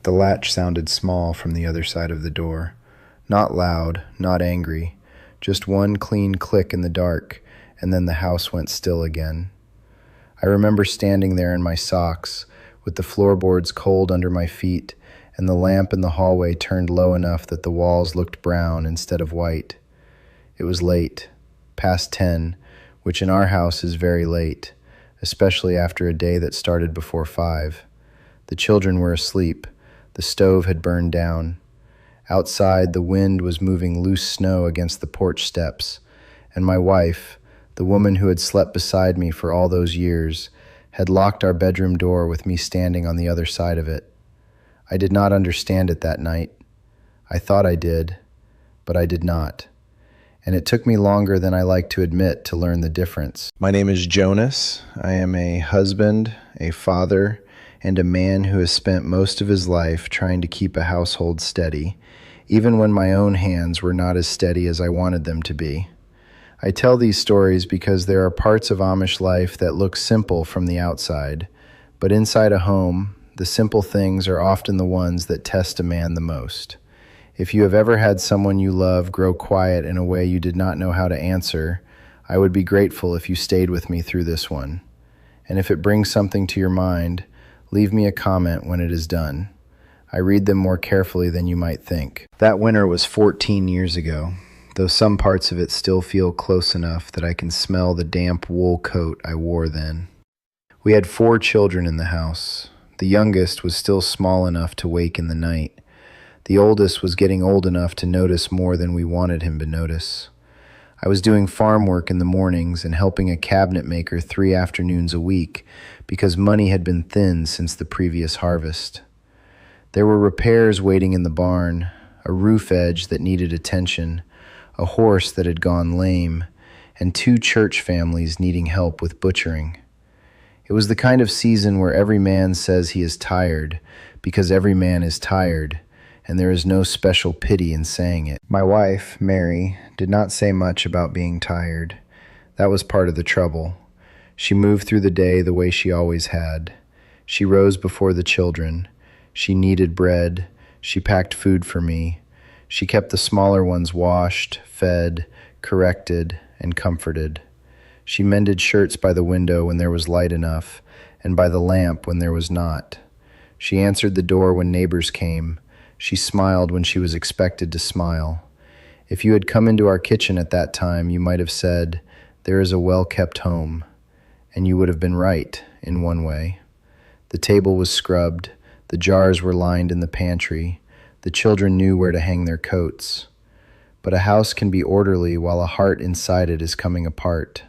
The latch sounded small from the other side of the door. Not loud, not angry, just one clean click in the dark, and then the house went still again. I remember standing there in my socks, with the floorboards cold under my feet, and the lamp in the hallway turned low enough that the walls looked brown instead of white. It was late, past 10, which in our house is very late, especially after a day that started before 5. The children were asleep. The stove had burned down. Outside, the wind was moving loose snow against the porch steps, and my wife, the woman who had slept beside me for all those years, had locked our bedroom door with me standing on the other side of it. I did not understand it that night. I thought I did, but I did not. And it took me longer than I like to admit to learn the difference. My name is Jonas. I am a husband, a father, and a man who has spent most of his life trying to keep a household steady, even when my own hands were not as steady as I wanted them to be. I tell these stories because there are parts of Amish life that look simple from the outside, but inside a home, the simple things are often the ones that test a man the most. If you have ever had someone you love grow quiet in a way you did not know how to answer, I would be grateful if you stayed with me through this one. And if it brings something to your mind, leave me a comment when it is done. I read them more carefully than you might think. That winter was 14 years ago, though some parts of it still feel close enough that I can smell the damp wool coat I wore then. We had 4 children in the house. The youngest was still small enough to wake in the night. The oldest was getting old enough to notice more than we wanted him to notice. I was doing farm work in the mornings and helping a cabinet maker 3 afternoons a week because money had been thin since the previous harvest. There were repairs waiting in the barn, a roof edge that needed attention, a horse that had gone lame, and 2 church families needing help with butchering. It was the kind of season where every man says he is tired because every man is tired, and there is no special pity in saying it. My wife, Mary, did not say much about being tired. That was part of the trouble. She moved through the day the way she always had. She rose before the children. She kneaded bread. She packed food for me. She kept the smaller ones washed, fed, corrected, and comforted. She mended shirts by the window when there was light enough, and by the lamp when there was not. She answered the door when neighbors came. She smiled when she was expected to smile. If you had come into our kitchen at that time, you might have said, "There is a well-kept home." And you would have been right, in one way. The table was scrubbed. The jars were lined in the pantry. The children knew where to hang their coats. But a house can be orderly while a heart inside it is coming apart.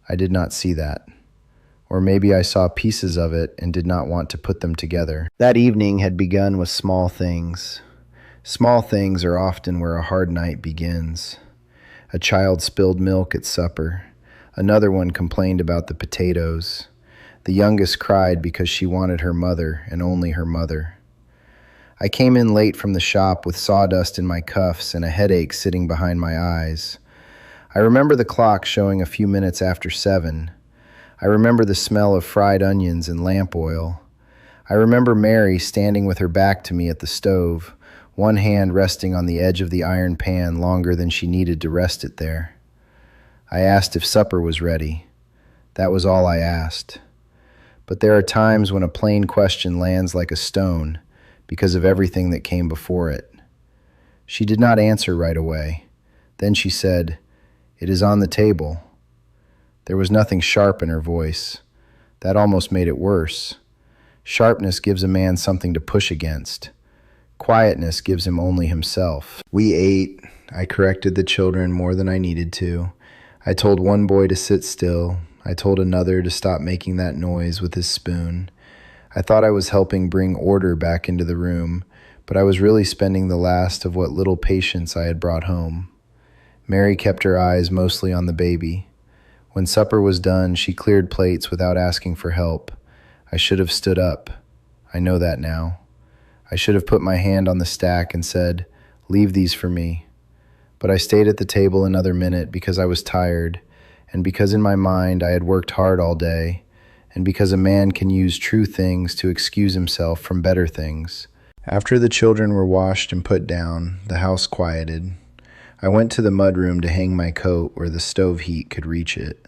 I did not see that. Or maybe I saw pieces of it and did not want to put them together. That evening had begun with small things. Small things are often where a hard night begins. A child spilled milk at supper. Another one complained about the potatoes. The youngest cried because she wanted her mother and only her mother. I came in late from the shop with sawdust in my cuffs and a headache sitting behind my eyes. I remember the clock showing a few minutes after 7. I remember the smell of fried onions and lamp oil. I remember Mary standing with her back to me at the stove, one hand resting on the edge of the iron pan longer than she needed to rest it there. I asked if supper was ready. That was all I asked. But there are times when a plain question lands like a stone because of everything that came before it. She did not answer right away. Then she said, "It is on the table." There was nothing sharp in her voice. That almost made it worse. Sharpness gives a man something to push against. Quietness gives him only himself. We ate. I corrected the children more than I needed to. I told one boy to sit still. I told another to stop making that noise with his spoon. I thought I was helping bring order back into the room, but I was really spending the last of what little patience I had brought home. Mary kept her eyes mostly on the baby. When supper was done, she cleared plates without asking for help. I should have stood up. I know that now. I should have put my hand on the stack and said, "Leave these for me." But I stayed at the table another minute because I was tired, and because in my mind I had worked hard all day, and because a man can use true things to excuse himself from better things. After the children were washed and put down, the house quieted. I went to the mudroom to hang my coat where the stove heat could reach it.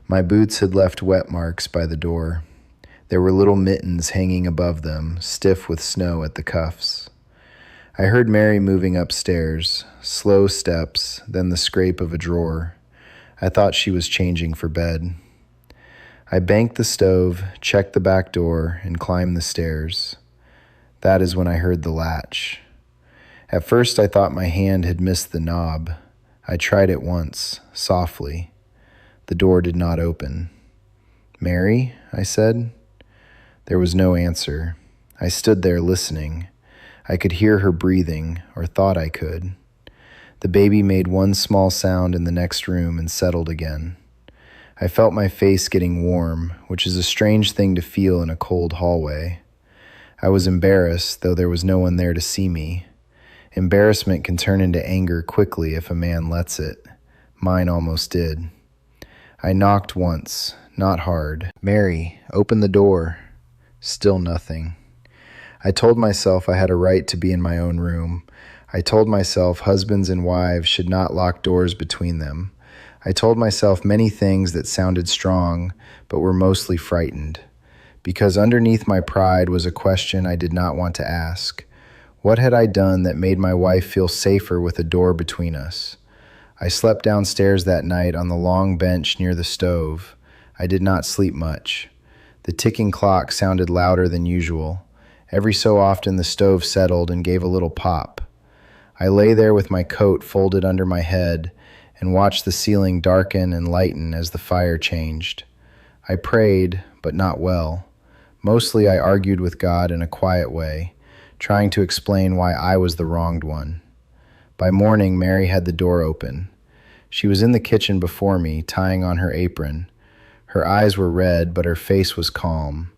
My boots had left wet marks by the door. There were little mittens hanging above them, stiff with snow at the cuffs. I heard Mary moving upstairs, slow steps, then the scrape of a drawer. I thought she was changing for bed. I banked the stove, checked the back door, and climbed the stairs. That is when I heard the latch. At first I thought my hand had missed the knob. I tried it once, softly. The door did not open. "Mary?" I said. There was no answer. I stood there listening. I could hear her breathing, or thought I could. The baby made one small sound in the next room and settled again. I felt my face getting warm, which is a strange thing to feel in a cold hallway. I was embarrassed, though there was no one there to see me. Embarrassment can turn into anger quickly if a man lets it. Mine almost did. I knocked once, not hard. "Mary, open the door." Still nothing. I told myself I had a right to be in my own room. I told myself husbands and wives should not lock doors between them. I told myself many things that sounded strong, but were mostly frightened. Because underneath my pride was a question I did not want to ask. What had I done that made my wife feel safer with a door between us? I slept downstairs that night on the long bench near the stove. I did not sleep much. The ticking clock sounded louder than usual. Every so often the stove settled and gave a little pop. I lay there with my coat folded under my head and watched the ceiling darken and lighten as the fire changed. I prayed, but not well. Mostly I argued with God in a quiet way, trying to explain why I was the wronged one. By morning, Mary had the door open. She was in the kitchen before me, tying on her apron. Her eyes were red, but her face was calm.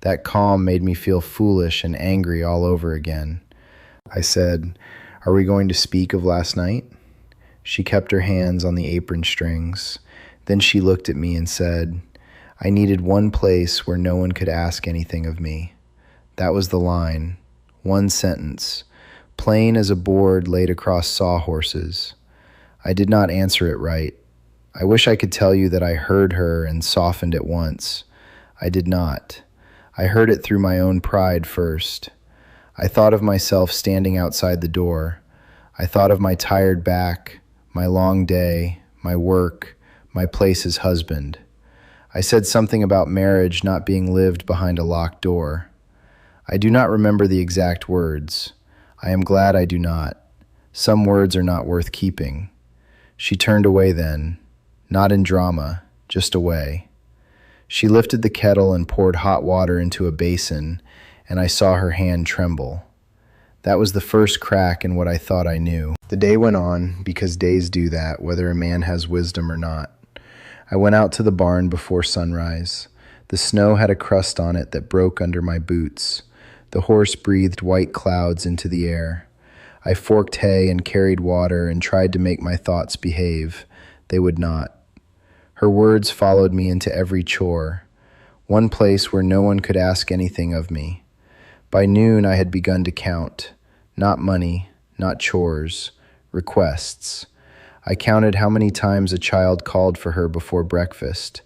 That calm made me feel foolish and angry all over again. I said, "Are we going to speak of last night?" She kept her hands on the apron strings. Then she looked at me and said, "I needed one place where no one could ask anything of me." That was the line. One sentence, plain as a board laid across sawhorses. I did not answer it right. I wish I could tell you that I heard her and softened at once. I did not. I heard it through my own pride first. I thought of myself standing outside the door. I thought of my tired back, my long day, my work, my place as husband. I said something about marriage not being lived behind a locked door. I do not remember the exact words. I am glad I do not. Some words are not worth keeping. She turned away then, not in drama, just away. She lifted the kettle and poured hot water into a basin, and I saw her hand tremble. That was the first crack in what I thought I knew. The day went on, because days do that, whether a man has wisdom or not. I went out to the barn before sunrise. The snow had a crust on it that broke under my boots. The horse breathed white clouds into the air. I forked hay and carried water and tried to make my thoughts behave. They would not. Her words followed me into every chore, one place where no one could ask anything of me. By noon I had begun to count, not money, not chores, requests. I counted how many times a child called for her before breakfast.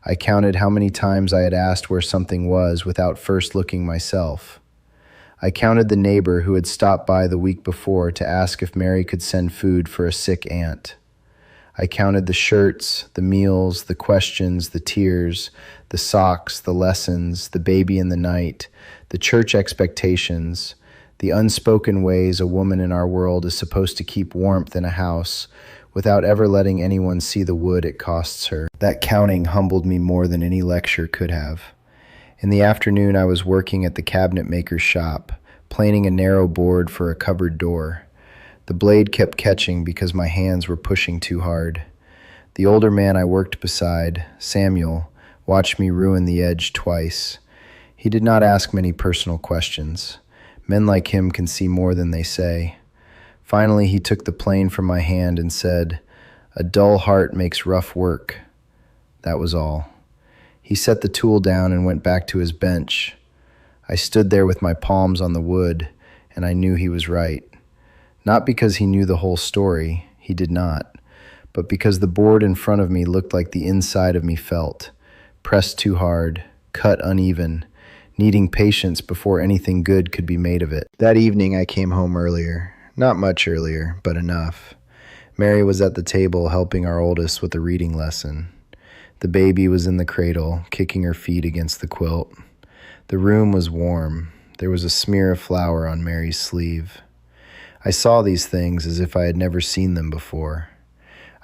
I counted how many times I had asked where something was without first looking myself. I counted the neighbor who had stopped by the week before to ask if Mary could send food for a sick aunt. I counted the shirts, the meals, the questions, the tears, the socks, the lessons, the baby in the night, the church expectations, the unspoken ways a woman in our world is supposed to keep warmth in a house without ever letting anyone see the wood it costs her. That counting humbled me more than any lecture could have. In the afternoon, I was working at the cabinet maker's shop, planing a narrow board for a cupboard door. The blade kept catching because my hands were pushing too hard. The older man I worked beside, Samuel, watched me ruin the edge twice. He did not ask many personal questions. Men like him can see more than they say. Finally, he took the plane from my hand and said, "A dull heart makes rough work." That was all. He set the tool down and went back to his bench. I stood there with my palms on the wood, and I knew he was right. Not because he knew the whole story, he did not, but because the board in front of me looked like the inside of me felt, pressed too hard, cut uneven, needing patience before anything good could be made of it. That evening I came home earlier. Not much earlier, but enough. Mary was at the table helping our oldest with a reading lesson. The baby was in the cradle, kicking her feet against the quilt. The room was warm. There was a smear of flour on Mary's sleeve. I saw these things as if I had never seen them before.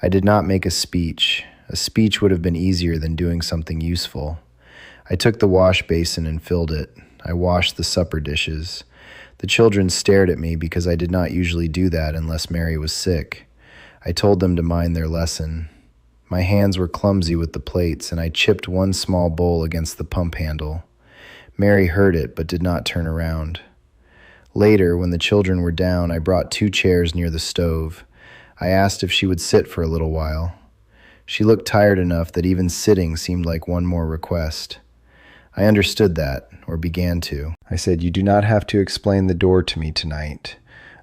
I did not make a speech. A speech would have been easier than doing something useful. I took the wash basin and filled it. I washed the supper dishes. The children stared at me because I did not usually do that unless Mary was sick. I told them to mind their lesson. My hands were clumsy with the plates, and I chipped one small bowl against the pump handle. Mary heard it but did not turn around. Later, when the children were down, I brought 2 chairs near the stove. I asked if she would sit for a little while. She looked tired enough that even sitting seemed like one more request. I understood that, or began to. I said, "You do not have to explain the door to me tonight.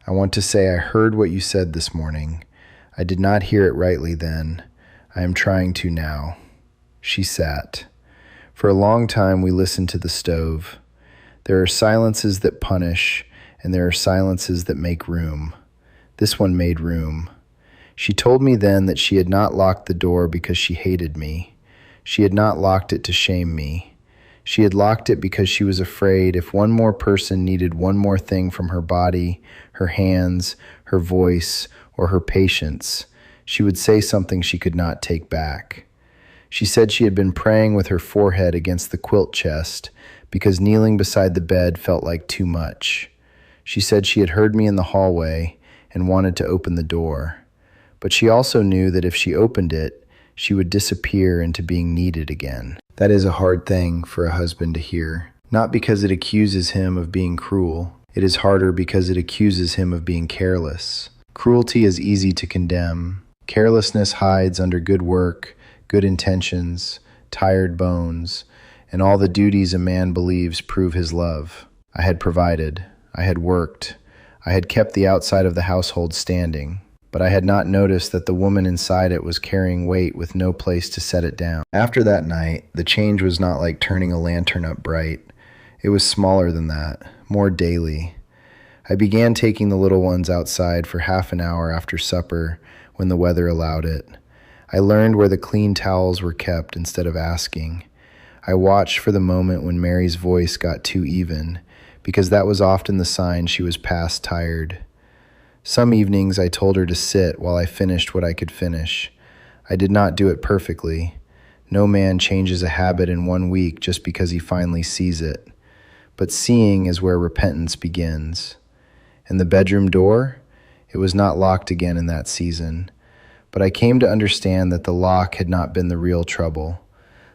I want to say I heard what you said this morning. I did not hear it rightly then. I am trying to now." She sat. For a long time we listened to the stove. There are silences that punish, and there are silences that make room. This one made room. She told me then that she had not locked the door because she hated me. She had not locked it to shame me. She had locked it because she was afraid if one more person needed one more thing from her body, her hands, her voice, or her patience, she would say something she could not take back. She said she had been praying with her forehead against the quilt chest because kneeling beside the bed felt like too much. She said she had heard me in the hallway and wanted to open the door. But she also knew that if she opened it, she would disappear into being needed again. That is a hard thing for a husband to hear. Not because it accuses him of being cruel. It is harder because it accuses him of being careless. Cruelty is easy to condemn. Carelessness hides under good work, good intentions, tired bones, and all the duties a man believes prove his love. I had provided. I had worked. I had kept the outside of the household standing. But I had not noticed that the woman inside it was carrying weight with no place to set it down. After that night, the change was not like turning a lantern up bright. It was smaller than that, more daily. I began taking the little ones outside for half an hour after supper when the weather allowed it. I learned where the clean towels were kept instead of asking. I watched for the moment when Mary's voice got too even, because that was often the sign she was past tired. Some evenings I told her to sit while I finished what I could finish. I did not do it perfectly. No man changes a habit in 1 week just because he finally sees it. But seeing is where repentance begins. And the bedroom door? It was not locked again in that season. But I came to understand that the lock had not been the real trouble.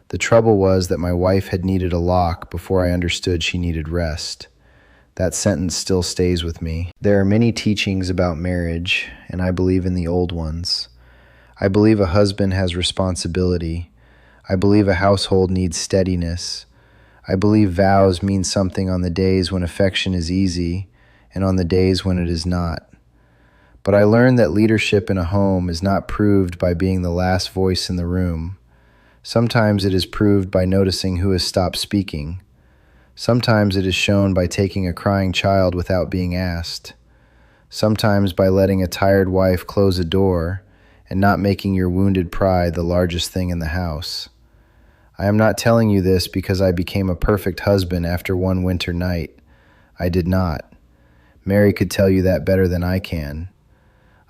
The trouble was that my wife had needed a lock before I understood she needed rest. That sentence still stays with me. There are many teachings about marriage, and I believe in the old ones. I believe a husband has responsibility. I believe a household needs steadiness. I believe vows mean something on the days when affection is easy and on the days when it is not. But I learned that leadership in a home is not proved by being the last voice in the room. Sometimes it is proved by noticing who has stopped speaking. Sometimes it is shown by taking a crying child without being asked. Sometimes by letting a tired wife close a door and not making your wounded pride the largest thing in the house. I am not telling you this because I became a perfect husband after one winter night. I did not. Mary could tell you that better than I can.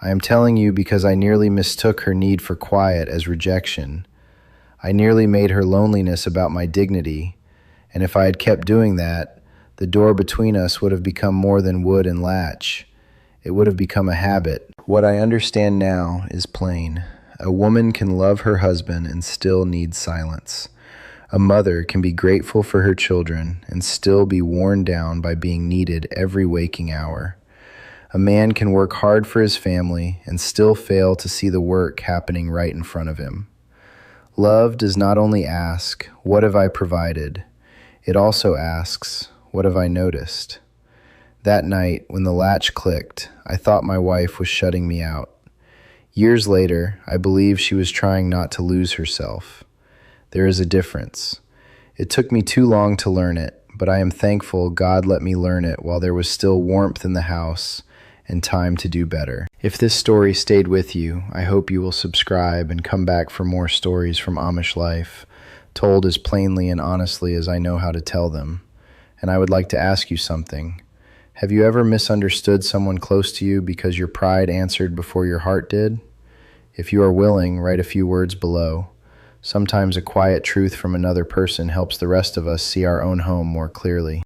I am telling you because I nearly mistook her need for quiet as rejection. I nearly made her loneliness about my dignity. And if I had kept doing that, the door between us would have become more than wood and latch. It would have become a habit. What I understand now is plain. A woman can love her husband and still need silence. A mother can be grateful for her children and still be worn down by being needed every waking hour. A man can work hard for his family and still fail to see the work happening right in front of him. Love does not only ask, "What have I provided?" It also asks, "What have I noticed?" That night, when the latch clicked, I thought my wife was shutting me out. Years later, I believe she was trying not to lose herself. There is a difference. It took me too long to learn it, but I am thankful God let me learn it while there was still warmth in the house and time to do better. If this story stayed with you, I hope you will subscribe and come back for more stories from Amish life, told as plainly and honestly as I know how to tell them. And I would like to ask you something. Have you ever misunderstood someone close to you because your pride answered before your heart did? If you are willing, write a few words below. Sometimes a quiet truth from another person helps the rest of us see our own home more clearly.